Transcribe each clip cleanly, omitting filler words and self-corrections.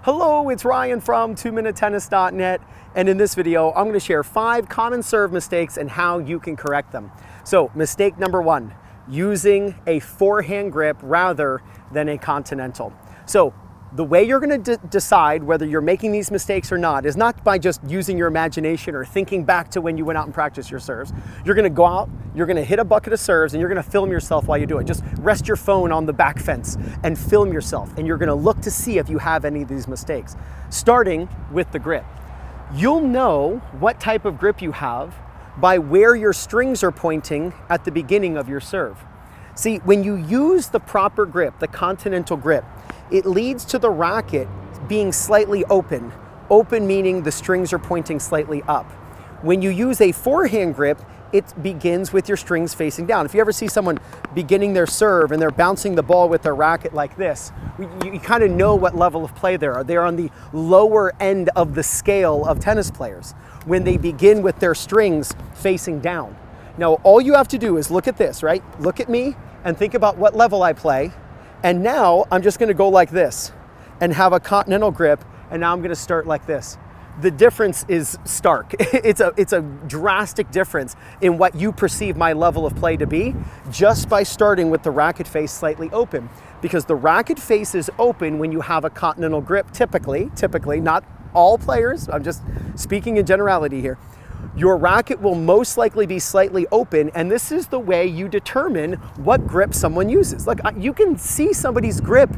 Hello, it's Ryan from 2minutetennis.net, and in this video, I'm going to share 5 common serve mistakes and how you can correct them. So, mistake number 1, using a forehand grip rather than a Continental. So, the way you're going to decide whether you're making these mistakes or not is not by just using your imagination or thinking back to when you went out and practiced your serves. You're going to go out, you're going to hit a bucket of serves, and you're going to film yourself while you do it. Just rest your phone on the back fence and film yourself, and you're going to look to see if you have any of these mistakes. Starting with the grip. You'll know what type of grip you have by where your strings are pointing at the beginning of your serve. See, when you use the proper grip, the Continental grip, it leads to the racket being slightly open. Open meaning the strings are pointing slightly up. When you use a forehand grip, it begins with your strings facing down. If you ever see someone beginning their serve and they're bouncing the ball with their racket like this, you kind of know what level of play they are. They're on the lower end of the scale of tennis players when they begin with their strings facing down. Now, all you have to do is look at this, right? Look at me and think about what level I play. And now I'm just gonna go like this and have a Continental grip, and now I'm gonna start like this. The difference is stark. It's a drastic difference in what you perceive my level of play to be just by starting with the racket face slightly open. Because the racket face is open when you have a Continental grip, typically, not all players, I'm just speaking in generality here. Your racket will most likely be slightly open, and this is the way you determine what grip someone uses. Look, you can see somebody's grip,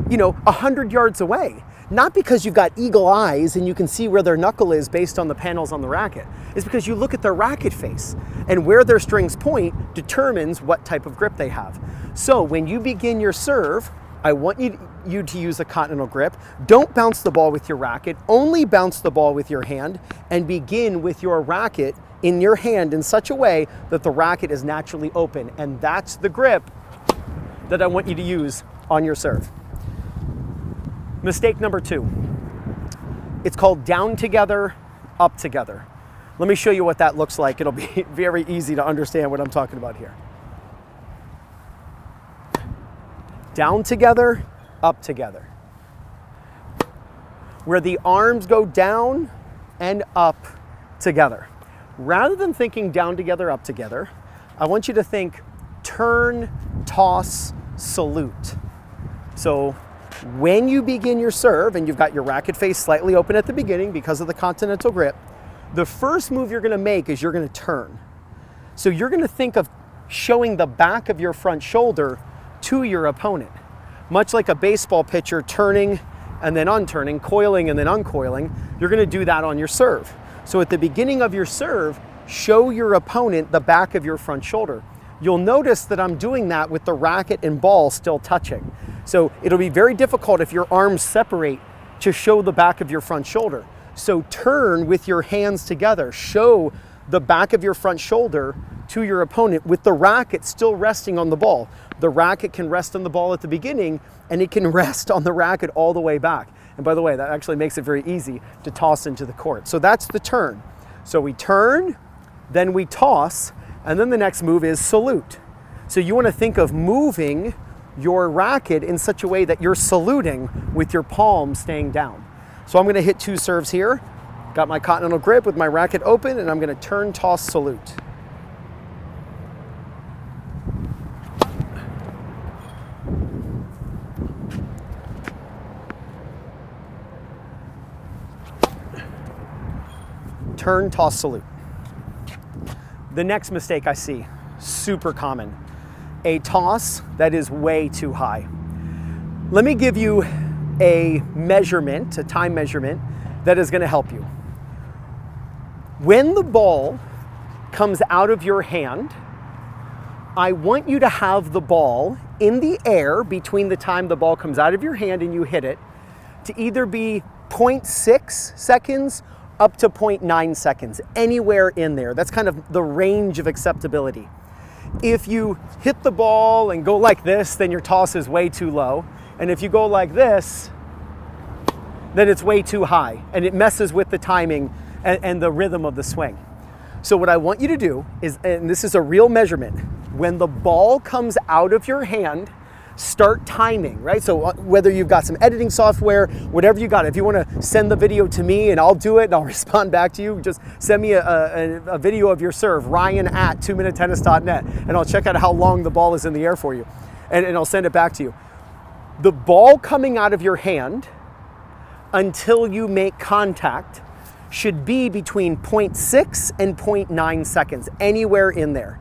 100 yards away. Not because you've got eagle eyes and you can see where their knuckle is based on the panels on the racket. It's because you look at their racket face, and where their strings point determines what type of grip they have. So when you begin your serve, I want you to use a Continental grip. Don't bounce the ball with your racket, only bounce the ball with your hand, and begin with your racket in your hand in such a way that the racket is naturally open. And that's the grip that I want you to use on your serve. Mistake number 2. It's called down together, up together. Let me show you what that looks like. It'll be very easy to understand what I'm talking about here. Down together, up together. Where the arms go down and up together. Rather than thinking down together, up together, I want you to think turn, toss, salute. So when you begin your serve and you've got your racket face slightly open at the beginning because of the Continental grip, the first move you're going to make is you're going to turn. So you're going to think of showing the back of your front shoulder to your opponent. Much like a baseball pitcher turning and then unturning, coiling and then uncoiling, you're going to do that on your serve. So at the beginning of your serve, show your opponent the back of your front shoulder. You'll notice that I'm doing that with the racket and ball still touching. So it'll be very difficult if your arms separate to show the back of your front shoulder. So turn with your hands together. Show the back of your front shoulder to your opponent with the racket still resting on the ball. The racket can rest on the ball at the beginning, and it can rest on the racket all the way back. And by the way, that actually makes it very easy to toss into the court. So that's the turn. So we turn, then we toss, and then the next move is salute. So you want to think of moving your racket in such a way that you're saluting with your palm staying down. So I'm going to hit 2 serves here. Got my Continental grip with my racket open, and I'm going to turn, toss, salute. Turn, toss, salute. The next mistake I see, super common, a toss that is way too high. Let me give you a measurement, a time measurement that is going to help you. When the ball comes out of your hand, I want you to have the ball in the air between the time the ball comes out of your hand and you hit it to either be 0.6 seconds up to 0.9 seconds, anywhere in there. That's kind of the range of acceptability. If you hit the ball and go like this, then your toss is way too low. And if you go like this, then it's way too high, and it messes with the timing and the rhythm of the swing. So what I want you to do is, and this is a real measurement, when the ball comes out of your hand, start timing, right? So whether you've got some editing software, whatever you got, if you want to send the video to me and I'll do it and I'll respond back to you, just send me a video of your serve, Ryan at 2minutetennis.net, and I'll check out how long the ball is in the air for you, and I'll send it back to you. The ball coming out of your hand until you make contact should be between 0.6 and 0.9 seconds, anywhere in there.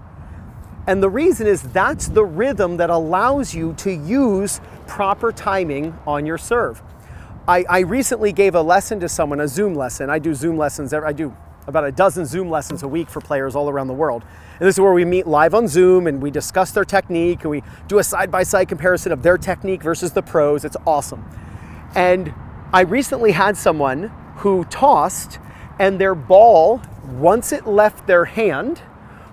And the reason is that's the rhythm that allows you to use proper timing on your serve. I recently gave a lesson to someone, a Zoom lesson. I do Zoom lessons, I do about a dozen Zoom lessons a week for players all around the world. And this is where we meet live on Zoom and we discuss their technique and we do a side-by-side comparison of their technique versus the pros. It's awesome. And I recently had someone who tossed and their ball, once it left their hand,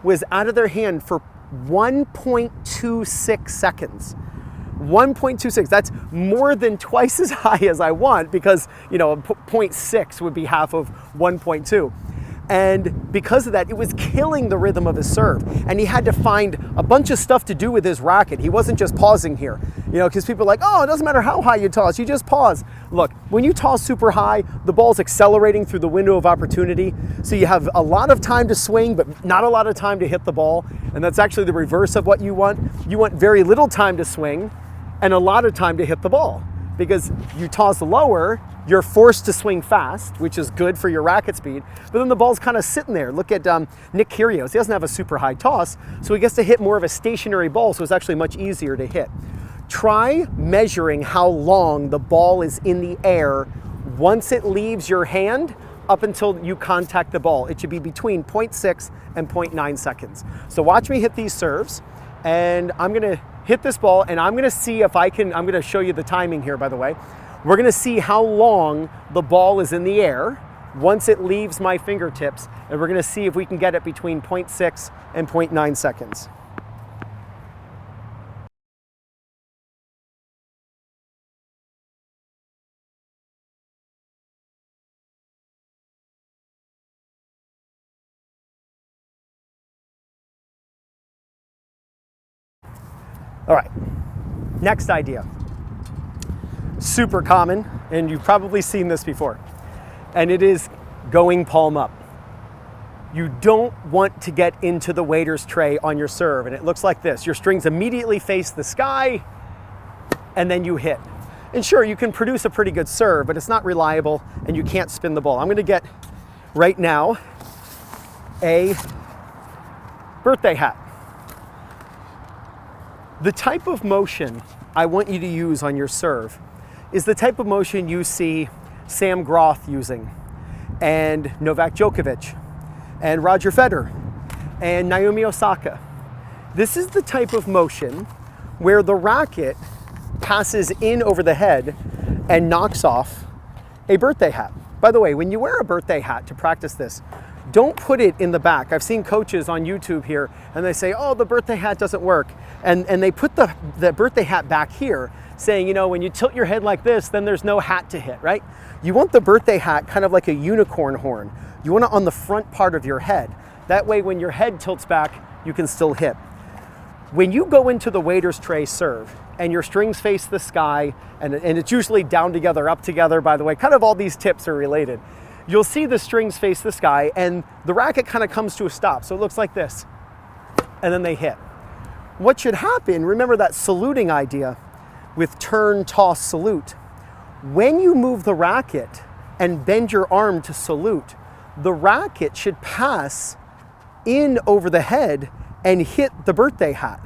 was out of their hand for 1.26 seconds. 1.26, that's more than twice as high as I want because, you know, 0.6 would be half of 1.2. And because of that, it was killing the rhythm of his serve. And he had to find a bunch of stuff to do with his racket. He wasn't just pausing here, you know, because people are like, oh, it doesn't matter how high you toss, you just pause. Look, when you toss super high, the ball's accelerating through the window of opportunity. So you have a lot of time to swing, but not a lot of time to hit the ball. And that's actually the reverse of what you want. You want very little time to swing and a lot of time to hit the ball. Because you toss lower, you're forced to swing fast, which is good for your racket speed, but then the ball's kind of sitting there. Look at Nick Kyrgios. He doesn't have a super high toss, so he gets to hit more of a stationary ball, so it's actually much easier to hit. Try measuring how long the ball is in the air once it leaves your hand up until you contact the ball. It should be between 0.6 and 0.9 seconds. So watch me hit these serves, and I'm gonna hit this ball, and I'm gonna see if I can, I'm gonna show you the timing here, by the way. We're gonna see how long the ball is in the air once it leaves my fingertips, and we're gonna see if we can get it between 0.6 and 0.9 seconds. All right, next idea. Super common, and you've probably seen this before, and it is going palm up. You don't want to get into the waiter's tray on your serve, and it looks like this. Your strings immediately face the sky, and then you hit. And sure, you can produce a pretty good serve, but it's not reliable, and you can't spin the ball. I'm gonna get, right now, a birthday hat. The type of motion I want you to use on your serve is the type of motion you see Sam Groth using, and Novak Djokovic, and Roger Federer, and Naomi Osaka. This is the type of motion where the racket passes in over the head and knocks off a birthday hat. By the way, when you wear a birthday hat to practice this, don't put it in the back. I've seen coaches on YouTube here and they say, oh, the birthday hat doesn't work. And they put the birthday hat back here saying, you know, when you tilt your head like this, then there's no hat to hit, right? You want the birthday hat kind of like a unicorn horn. You want it on the front part of your head. That way, when your head tilts back, you can still hit. When you go into the waiter's tray serve and your strings face the sky, and it's usually down together, up together, by the way, kind of all these tips are related. You'll see the strings face the sky and the racket kind of comes to a stop. So it looks like this, and then they hit. What should happen, remember that saluting idea with turn, toss, salute. When you move the racket and bend your arm to salute, the racket should pass in over the head and hit the birthday hat.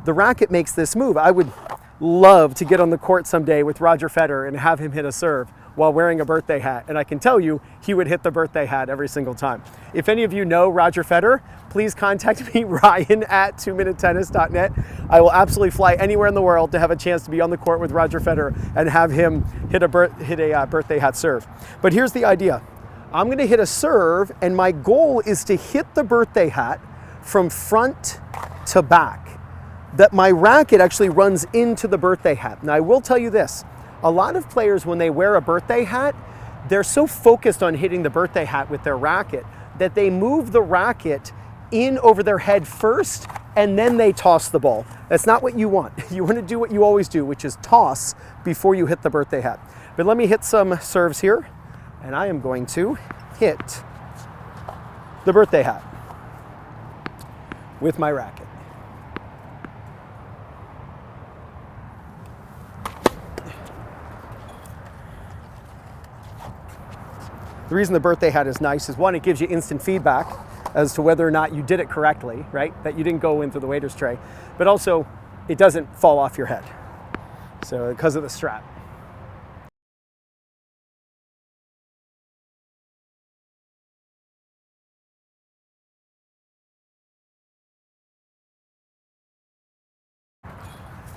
The racket makes this move. I would love to get on the court someday with Roger Federer and have him hit a serve while wearing a birthday hat. And I can tell you, he would hit the birthday hat every single time. If any of you know Roger Federer, please contact me, Ryan at 2minutetennis.net. I will absolutely fly anywhere in the world to have a chance to be on the court with Roger Federer and have him hit a birthday hat serve. But here's the idea. I'm gonna hit a serve, and my goal is to hit the birthday hat from front to back, that my racket actually runs into the birthday hat. Now I will tell you this, a lot of players, when they wear a birthday hat, they're so focused on hitting the birthday hat with their racket that they move the racket in over their head first and then they toss the ball. That's not what you want. You want to do what you always do, which is toss before you hit the birthday hat. But let me hit some serves here, and I am going to hit the birthday hat with my racket. The reason the birthday hat is nice is, one, it gives you instant feedback as to whether or not you did it correctly, right? That you didn't go into the waiter's tray, but also it doesn't fall off your head. So because of the strap.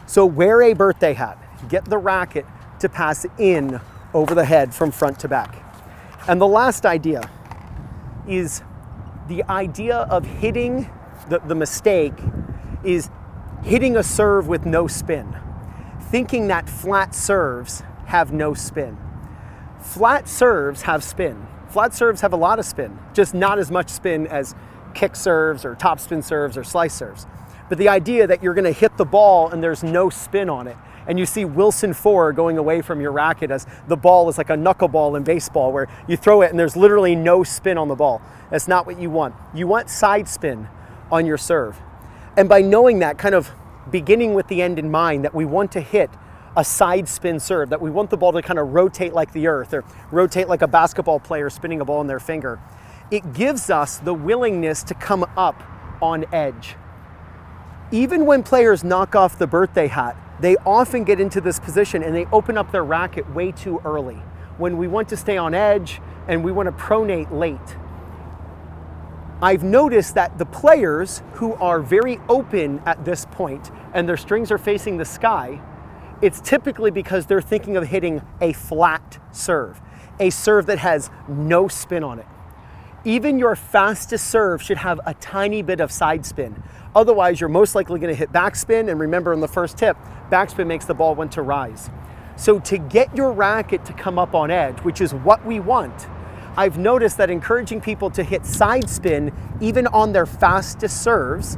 So wear a birthday hat. Get the racket to pass in over the head from front to back. And the last idea is the idea of hitting, the mistake is hitting a serve with no spin. Thinking that flat serves have no spin. Flat serves have spin. Flat serves have a lot of spin, just not as much spin as kick serves or topspin serves or slice serves. But the idea that you're gonna hit the ball and there's no spin on it, and you see Wilson 4 going away from your racket as the ball is like a knuckleball in baseball where you throw it and there's literally no spin on the ball. That's not what you want. You want side spin on your serve. And by knowing that, kind of beginning with the end in mind, that we want to hit a side spin serve, that we want the ball to kind of rotate like the earth or rotate like a basketball player spinning a ball in their finger, it gives us the willingness to come up on edge. Even when players knock off the birthday hat, they often get into this position and they open up their racket way too early when we want to stay on edge and we want to pronate late. I've noticed that the players who are very open at this point and their strings are facing the sky, it's typically because they're thinking of hitting a flat serve, a serve that has no spin on it. Even your fastest serve should have a tiny bit of side spin. Otherwise, you're most likely going to hit backspin, and remember in the first tip, backspin makes the ball want to rise. So to get your racket to come up on edge, which is what we want, I've noticed that encouraging people to hit side spin, even on their fastest serves,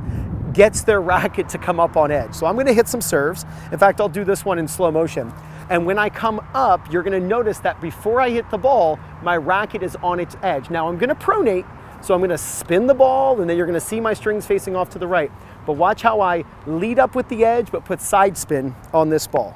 gets their racket to come up on edge. So I'm going to hit some serves. In fact, I'll do this one in slow motion. And when I come up, you're going to notice that before I hit the ball, my racket is on its edge. Now I'm going to pronate, so I'm going to spin the ball, and then you're going to see my strings facing off to the right. But watch how I lead up with the edge, but put side spin on this ball.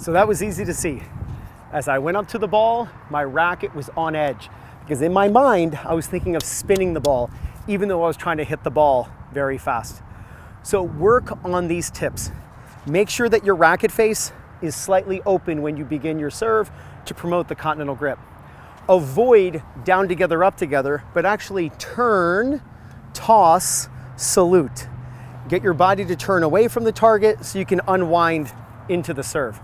So that was easy to see. As I went up to the ball, my racket was on edge because in my mind, I was thinking of spinning the ball, even though I was trying to hit the ball very fast. So work on these tips. Make sure that your racket face is slightly open when you begin your serve to promote the Continental grip. Avoid down together, up together, but actually turn, toss, salute. Get your body to turn away from the target so you can unwind into the serve.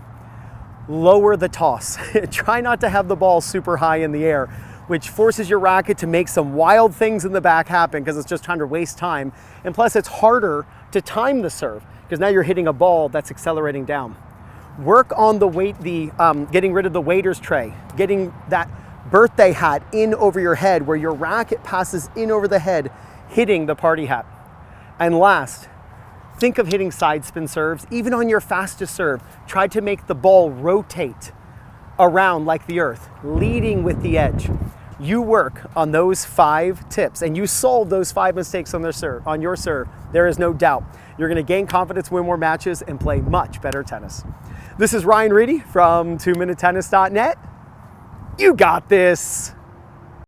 Lower the toss. Try not to have the ball super high in the air, which forces your racket to make some wild things in the back happen because it's just trying to waste time. And plus it's harder to time the serve because now you're hitting a ball that's accelerating down. Work on the weight, getting rid of the waiter's tray, getting that birthday hat in over your head where your racket passes in over the head, hitting the party hat. And last, think of hitting side spin serves, even on your fastest serve. Try to make the ball rotate around like the earth, leading with the edge. You work on those 5 tips and you solve those 5 mistakes on your serve. There is no doubt. You're going to gain confidence, win more matches, and play much better tennis. This is Ryan Reedy from 2minutetennis.net. You got this.